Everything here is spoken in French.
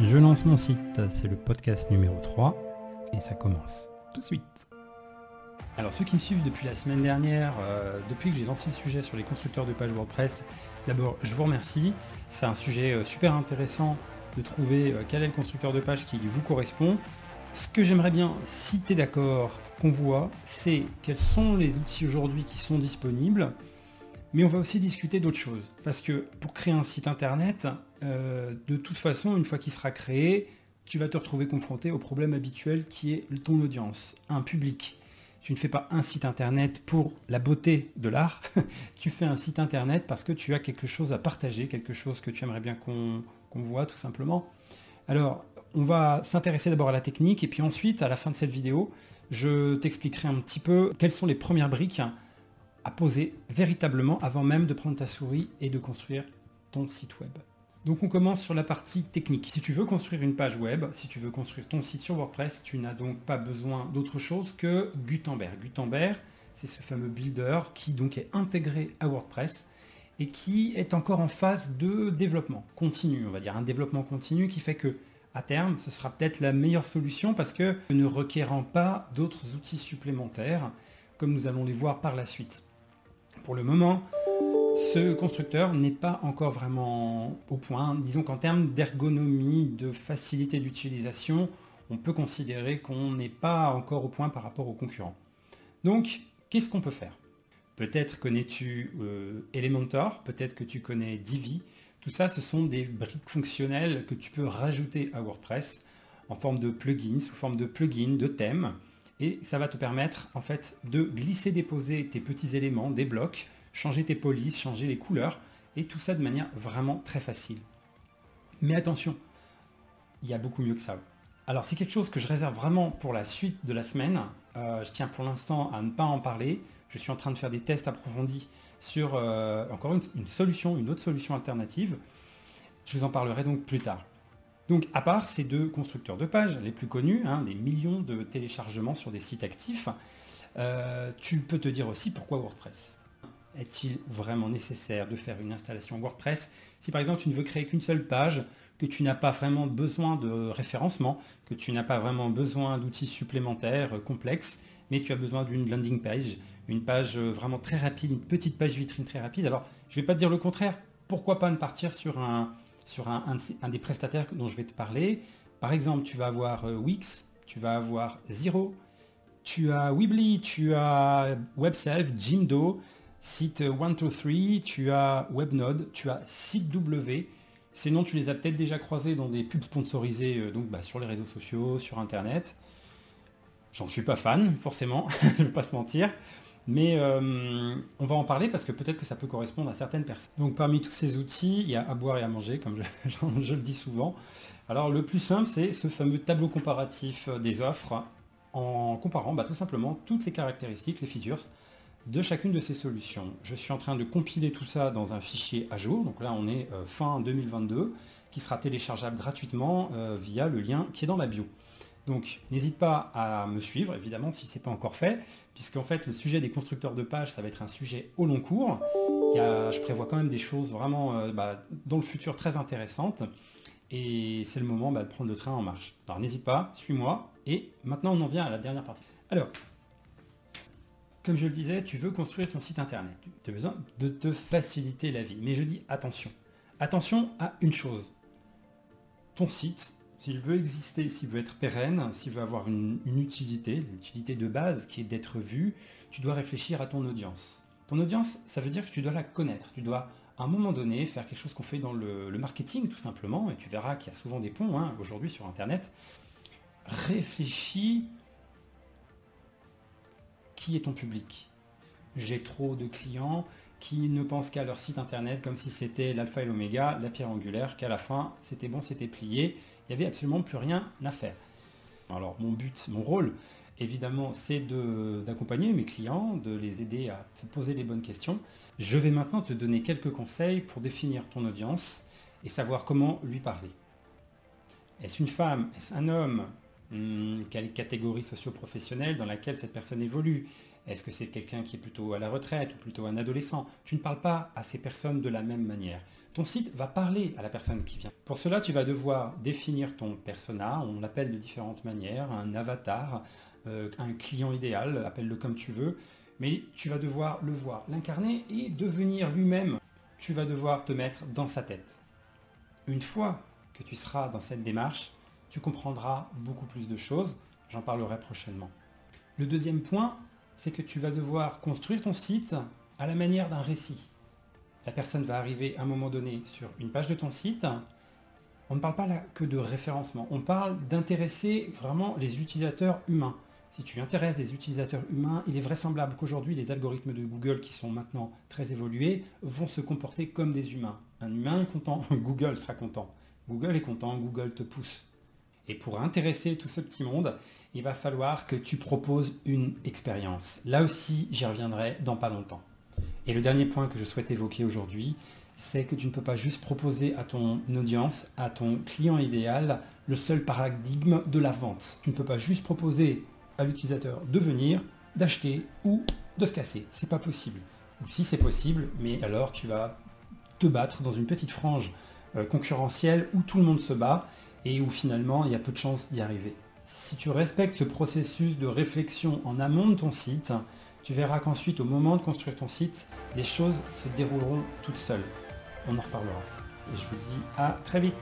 Je lance mon site, c'est le podcast numéro 3 et ça commence tout de suite. Alors ceux qui me suivent depuis la semaine dernière, depuis que j'ai lancé le sujet sur les constructeurs de pages WordPress, d'abord je vous remercie. C'est un sujet super intéressant de trouver quel est le constructeur de page qui vous correspond. Ce que j'aimerais bien, si tu es d'accord, qu'on voit, c'est quels sont les outils aujourd'hui qui sont disponibles. Mais on va aussi discuter d'autres choses. Parce que pour créer un site internet, de toute façon, une fois qu'il sera créé, tu vas te retrouver confronté au problème habituel qui est ton audience, un public. Tu ne fais pas un site internet pour la beauté de l'art, tu fais un site internet parce que tu as quelque chose à partager, quelque chose que tu aimerais bien qu'on voit tout simplement. Alors, on va s'intéresser d'abord à la technique et puis ensuite, à la fin de cette vidéo, je t'expliquerai un petit peu quelles sont les premières briques à poser véritablement avant même de prendre ta souris et de construire ton site web. Donc on commence sur la partie technique. Si tu veux construire une page web, si tu veux construire ton site sur WordPress, tu n'as donc pas besoin d'autre chose que Gutenberg. Gutenberg, c'est ce fameux builder qui donc est intégré à WordPress et qui est encore en phase de développement continu, on va dire un développement continu qui fait que à terme, ce sera peut-être la meilleure solution parce que ne requérant pas d'autres outils supplémentaires, comme nous allons les voir par la suite. Pour le moment, ce constructeur n'est pas encore vraiment au point. Disons qu'en termes d'ergonomie, de facilité d'utilisation, on peut considérer qu'on n'est pas encore au point par rapport aux concurrents. Donc, qu'est-ce qu'on peut faire? Peut-être connais-tu Elementor, peut-être que tu connais Divi. Tout ça, ce sont des briques fonctionnelles que tu peux rajouter à WordPress en forme de plugins, sous forme de plugins, de thèmes. Et ça va te permettre en fait de glisser-déposer tes petits éléments, des blocs, changer tes polices, changer les couleurs, et tout ça de manière vraiment très facile. Mais attention, il y a beaucoup mieux que ça. Alors c'est quelque chose que je réserve vraiment pour la suite de la semaine. Je tiens pour l'instant à ne pas en parler. Je suis en train de faire des tests approfondis sur encore une solution, une autre solution alternative. Je vous en parlerai donc plus tard. Donc à part ces deux constructeurs de pages les plus connus, des millions de téléchargements sur des sites actifs, tu peux te dire aussi pourquoi WordPress. Est-il vraiment nécessaire de faire une installation WordPress si par exemple tu ne veux créer qu'une seule page, que tu n'as pas vraiment besoin de référencement, que tu n'as pas vraiment besoin d'outils supplémentaires complexes, mais tu as besoin d'une landing page, une page vraiment très rapide, une petite page vitrine très rapide. Alors je ne vais pas te dire le contraire, pourquoi pas ne partir sur un des prestataires dont je vais te parler. Par exemple, tu vas avoir Wix, tu vas avoir Zero, tu as Weebly, tu as WebSelf, Jimdo, Site123, tu as Webnode, tu as SiteW. Ces noms, tu les as peut-être déjà croisés dans des pubs sponsorisées sur les réseaux sociaux, sur Internet. J'en suis pas fan, forcément, je ne vais pas se mentir. Mais on va en parler parce que peut-être que ça peut correspondre à certaines personnes. Donc parmi tous ces outils, il y a à boire et à manger, comme je le dis souvent. Alors le plus simple, c'est ce fameux tableau comparatif des offres en comparant tout simplement toutes les caractéristiques, les features de chacune de ces solutions. Je suis en train de compiler tout ça dans un fichier à jour. Donc là, on est fin 2022, qui sera téléchargeable gratuitement via le lien qui est dans la bio. Donc n'hésite pas à me suivre, évidemment, si ce n'est pas encore fait, puisqu'en fait le sujet des constructeurs de pages, ça va être un sujet au long cours. Je prévois quand même des choses vraiment dans le futur très intéressantes, et c'est le moment de prendre le train en marche. Alors n'hésite pas, suis-moi, et maintenant on en vient à la dernière partie. Alors, comme je le disais, tu veux construire ton site internet, tu as besoin de te faciliter la vie, mais je dis attention. Attention à une chose, ton site, s'il veut exister, s'il veut être pérenne, s'il veut avoir une utilité, l'utilité de base qui est d'être vu, tu dois réfléchir à ton audience. Ton audience, ça veut dire que tu dois la connaître. Tu dois, à un moment donné, faire quelque chose qu'on fait dans le marketing, tout simplement, et tu verras qu'il y a souvent des ponts aujourd'hui sur Internet. Réfléchis, qui est ton public? J'ai trop de clients qui ne pensent qu'à leur site Internet comme si c'était l'alpha et l'oméga, la pierre angulaire, qu'à la fin, c'était bon, c'était plié. Il n'y avait absolument plus rien à faire. Alors mon but, mon rôle, évidemment, c'est d'accompagner mes clients, de les aider à se poser les bonnes questions. Je vais maintenant te donner quelques conseils pour définir ton audience et savoir comment lui parler. Est-ce une femme? Est-ce un homme? Quelle catégorie socio-professionnelle dans laquelle cette personne évolue? Est-ce que c'est quelqu'un qui est plutôt à la retraite ou plutôt un adolescent? Tu ne parles pas à ces personnes de la même manière. Ton site va parler à la personne qui vient. Pour cela, tu vas devoir définir ton persona, on l'appelle de différentes manières, un avatar, un client idéal, appelle-le comme tu veux, mais tu vas devoir le voir, l'incarner et devenir lui-même. Tu vas devoir te mettre dans sa tête. Une fois que tu seras dans cette démarche, tu comprendras beaucoup plus de choses, j'en parlerai prochainement. Le deuxième point, c'est que tu vas devoir construire ton site à la manière d'un récit. La personne va arriver à un moment donné sur une page de ton site. On ne parle pas là que de référencement, on parle d'intéresser vraiment les utilisateurs humains. Si tu intéresses des utilisateurs humains, il est vraisemblable qu'aujourd'hui les algorithmes de Google qui sont maintenant très évolués vont se comporter comme des humains. Un humain est content, Google sera content. Google est content, Google te pousse. Et pour intéresser tout ce petit monde, il va falloir que tu proposes une expérience. Là aussi, j'y reviendrai dans pas longtemps. Et le dernier point que je souhaite évoquer aujourd'hui, c'est que tu ne peux pas juste proposer à ton audience, à ton client idéal, le seul paradigme de la vente. Tu ne peux pas juste proposer à l'utilisateur de venir, d'acheter ou de se casser. C'est pas possible. Ou si c'est possible, mais alors tu vas te battre dans une petite frange concurrentielle où tout le monde se bat et où finalement il y a peu de chances d'y arriver. Si tu respectes ce processus de réflexion en amont de ton site, tu verras qu'ensuite, au moment de construire ton site, les choses se dérouleront toutes seules. On en reparlera. Et je vous dis à très vite.